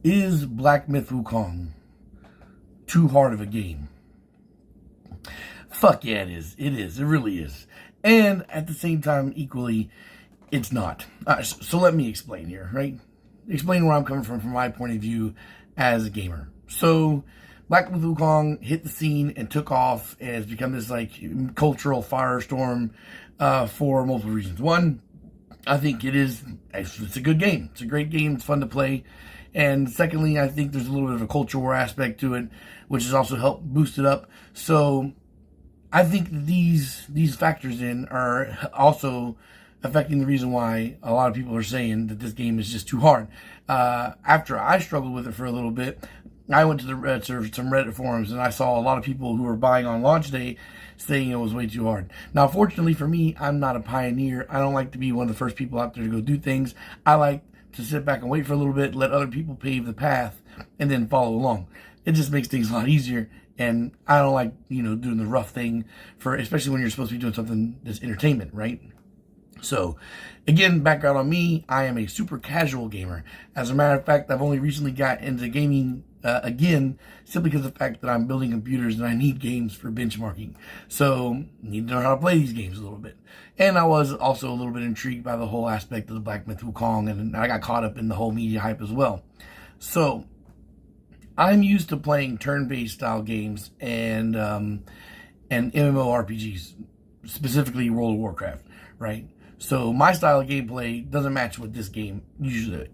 Is Black Myth Wukong too hard of a game? Fuck yeah, it is. It is. It really is. And at the same time, equally, it's not. So let me explain here, right? Explain where I'm coming from my point of view as a gamer. So Black Myth Wukong hit the scene and took off and has become this like cultural firestorm for multiple reasons. One, I think it's a good game. It's a great game. It's fun to play. And secondly, I think there's a little bit of a cultural war aspect to it, which has also helped boost it up. So I think these factors in are also affecting the reason why a lot of people are saying that this game is just too hard. After I struggled with it for a little bit, I went to some Reddit forums and I saw a lot of people who were buying on launch day saying it was way too hard. Now, fortunately for me, I'm not a pioneer. I don't like to be one of the first people out there to go do things. I like to sit back and wait for a little bit, let other people pave the path, and then follow along. It just makes things a lot easier. And I don't like, doing the rough thing especially when you're supposed to be doing something that's entertainment, right? So, again, background on me, I am a super casual gamer. As a matter of fact, I've only recently got into gaming again, simply because of the fact that I'm building computers and I need games for benchmarking. So, I need to know how to play these games a little bit. And I was also a little bit intrigued by the whole aspect of the Black Myth Wukong, and I got caught up in the whole media hype as well. So, I'm used to playing turn-based style games and MMORPGs, specifically World of Warcraft, right? So my style of gameplay doesn't match what this game usually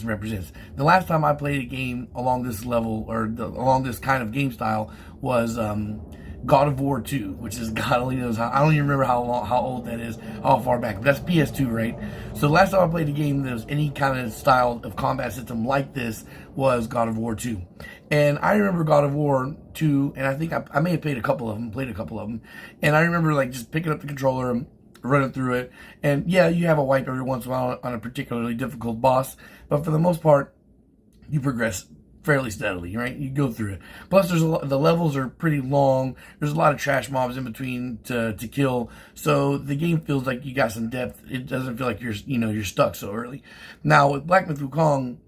represents. The last time I played a game along this level along this kind of game style was God of War 2, which is God only knows how. I don't even remember how old that is, how far back. But that's PS2, right? So the last time I played a game that was any kind of style of combat system like this was God of War 2. And I remember God of War 2, and I think I may have played a couple of them. And I remember like just picking up the controller, running through it. And yeah, you have a wipe every once in a while on a particularly difficult boss, but for the most part, you progress fairly steadily, right? You go through it. Plus, the levels are pretty long. There's a lot of trash mobs in between to kill, so the game feels like you got some depth. It doesn't feel like you're stuck so early. Now with Black Myth Wukong,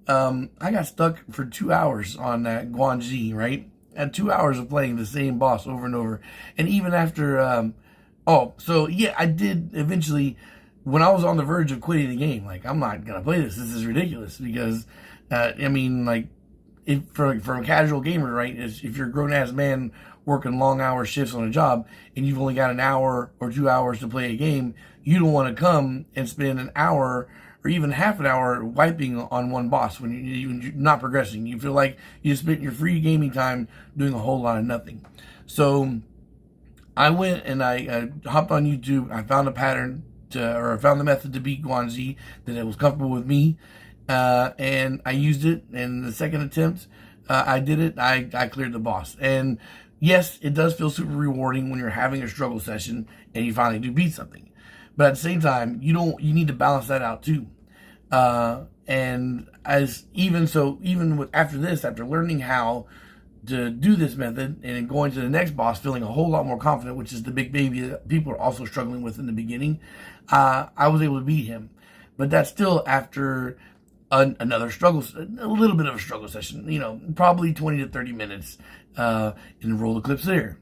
I got stuck for 2 hours on that Guanji, right? And 2 hours of playing the same boss over and over, and even after. So yeah, I did eventually, when I was on the verge of quitting the game, like, I'm not going to play this. This is ridiculous because, for a casual gamer, right, if you're a grown-ass man working long-hour shifts on a job and you've only got an hour or 2 hours to play a game, you don't want to come and spend an hour or even half an hour wiping on one boss when you're not progressing. You feel like you spent your free gaming time doing a whole lot of nothing. So I went and I hopped on YouTube. I found I found the method to beat Guanji that it was comfortable with me, and I used it. And the second attempt, I did it. I cleared the boss. And yes, it does feel super rewarding when you're having a struggle session and you finally do beat something. But at the same time, you need to balance that out too. After learning how to do this method and going to the next boss feeling a whole lot more confident, which is the big baby that people are also struggling with in the beginning, I was able to beat him. But that's still after a little bit of a struggle session, probably 20 to 30 minutes, and roll the clips there.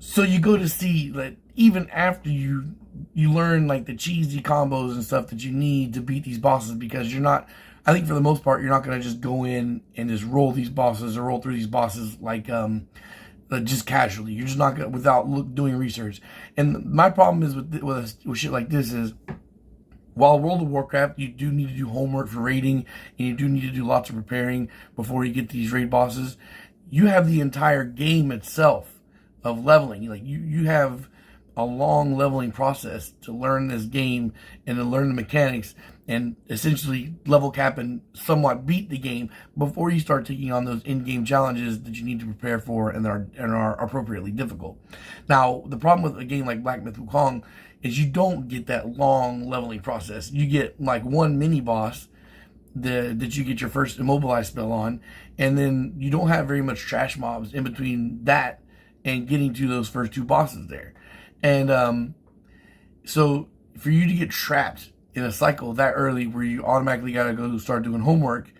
So you go to see that even after you learn like the cheesy combos and stuff that you need to beat these bosses, because I think for the most part, you're not going to just go in and just roll these bosses or roll through these bosses like just casually. You're just not going doing research. And my problem is with shit like this is while World of Warcraft, you do need to do homework for raiding, and you do need to do lots of preparing before you get to these raid bosses. You have the entire game itself of leveling. Like you have a long leveling process to learn this game and to learn the mechanics and essentially level cap and somewhat beat the game before you start taking on those in-game challenges that you need to prepare for and are appropriately difficult. Now, the problem with a game like Black Myth Wukong is you don't get that long leveling process. You get like one mini boss that you get your first immobilize spell on, and then you don't have very much trash mobs in between that and getting to those first two bosses there. And so for you to get trapped in a cycle that early where you automatically got to go start doing homework,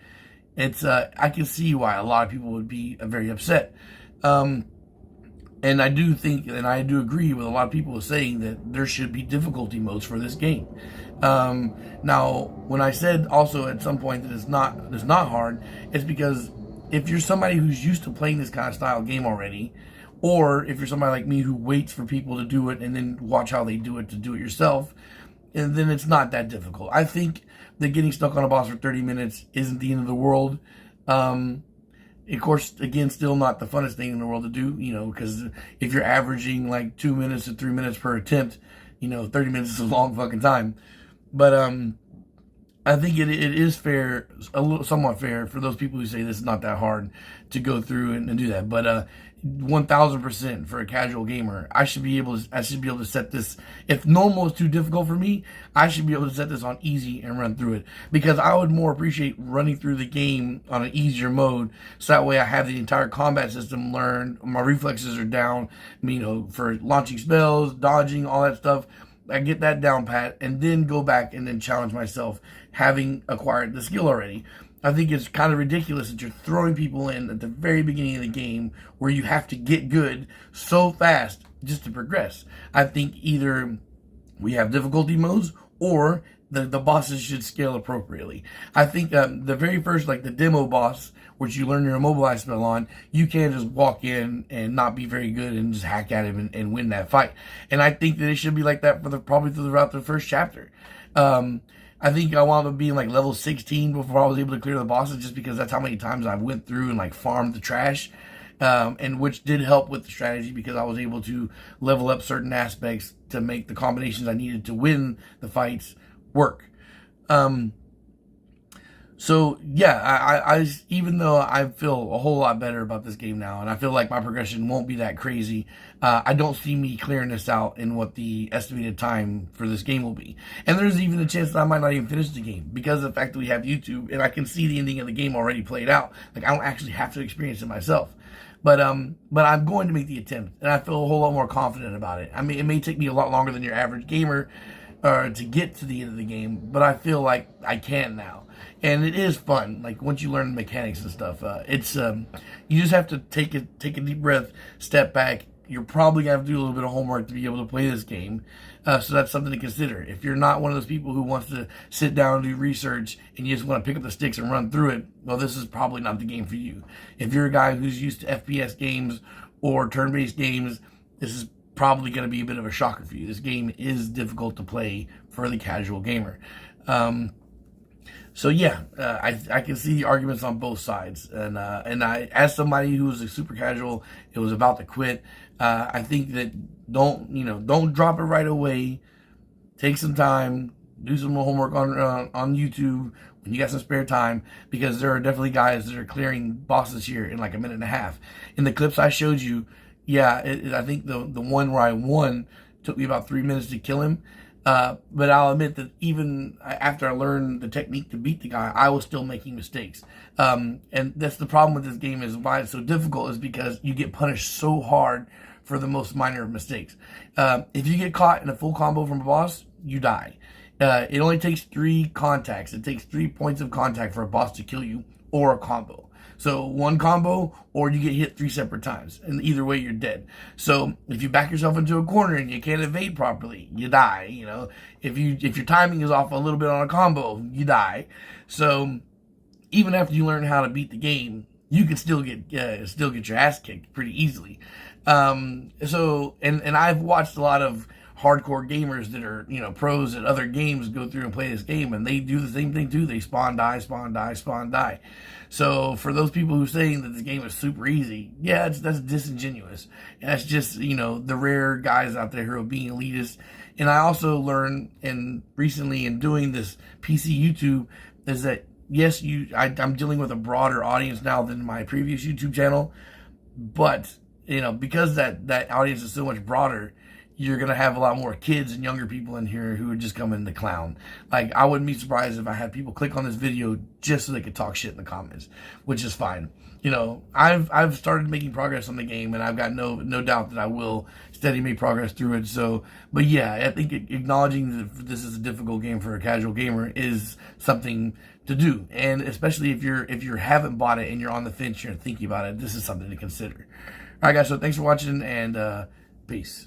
it's I can see why a lot of people would be very upset. And I do think, and I do agree with a lot of people saying that there should be difficulty modes for this game. Now, when I said also at some point that it's not hard, it's because if you're somebody who's used to playing this kind of style game already, or if you're somebody like me who waits for people to do it and then watch how they do it to do it yourself, and then it's not that difficult. I think that getting stuck on a boss for 30 minutes isn't the end of the world. Of course, again, still not the funnest thing in the world to do, because if you're averaging like 2 minutes to 3 minutes per attempt, 30 minutes is a long fucking time. But I think it is fair, somewhat fair for those people who say this is not that hard to go through and do that. But 1000% for a casual gamer, I should be able to set this. If normal is too difficult for me, I should be able to set this on easy and run through it, because I would more appreciate running through the game on an easier mode, so that way I have the entire combat system learned. My reflexes are down, for launching spells, dodging, all that stuff. I get that down pat, and then go back and then challenge myself, having acquired the skill already. I think it's kind of ridiculous that you're throwing people in at the very beginning of the game where you have to get good so fast just to progress. I think either we have difficulty modes or the bosses should scale appropriately. I think the very first, like the demo boss, which you learn your immobilize spell on, you can't just walk in and not be very good and just hack at him and win that fight. And I think that it should be like that probably throughout the first chapter. I think I wound up being like level 16 before I was able to clear the bosses, just because that's how many times I went through and like farmed the trash. And which did help with the strategy, because I was able to level up certain aspects to make the combinations I needed to win the fights work. So yeah, I even though I feel a whole lot better about this game now, and I feel like my progression won't be that crazy, I don't see me clearing this out in what the estimated time for this game will be. And there's even a chance that I might not even finish the game, because of the fact that we have YouTube and I can see the ending of the game already played out. Like, I don't actually have to experience it myself. But I'm going to make the attempt, and I feel a whole lot more confident about it. I mean, it may take me a lot longer than your average gamer to get to the end of the game, but I feel like I can now. And it is fun. Like, once you learn the mechanics and stuff, it's you just have to take a deep breath, step back. You're probably gonna have to do a little bit of homework to be able to play this game. So that's something to consider. If you're not one of those people who wants to sit down and do research and you just want to pick up the sticks and run through it, well, this is probably not the game for you. If you're a guy who's used to FPS games or turn-based games, this is probably going to be a bit of a shocker for you. This game is difficult to play for the casual gamer. So yeah, I can see the arguments on both sides, and I, as somebody who was a super casual, it was about to quit. I think that don't drop it right away. Take some time, do some homework on YouTube when you got some spare time, because there are definitely guys that are clearing bosses here in like a minute and a half. In the clips I showed you, yeah, I think the one where I won took me about 3 minutes to kill him. But I'll admit that even after I learned the technique to beat the guy, I was still making mistakes. And that's the problem with this game, is why it's so difficult, is because you get punished so hard for the most minor of mistakes. If you get caught in a full combo from a boss, you die. It only takes 3 contacts. It takes 3 points of contact for a boss to kill you, or a combo. So one combo, or you get hit 3 separate times, and either way you're dead. So if you back yourself into a corner and you can't evade properly, you die. If your timing is off a little bit on a combo, you die. So even after you learn how to beat the game, you can still get your ass kicked pretty easily. And I've watched a lot of hardcore gamers that are, pros at other games go through and play this game, and they do the same thing too. They spawn, die, spawn, die, spawn, die. So for those people who are saying that this game is super easy, yeah, that's disingenuous. And that's just, the rare guys out there who are being elitist. And I also learned recently in doing this PC YouTube is that, yes, I'm dealing with a broader audience now than my previous YouTube channel, but because that audience is so much broader, you're going to have a lot more kids and younger people in here who are just coming to clown. Like, I wouldn't be surprised if I had people click on this video just so they could talk shit in the comments, which is fine. I've started making progress on the game, and I've got no doubt that I will steady make progress through it. So, but yeah, I think acknowledging that this is a difficult game for a casual gamer is something to do. And especially if you haven't bought it and you're on the fence, you're thinking about it, this is something to consider. All right, guys, so thanks for watching, and peace.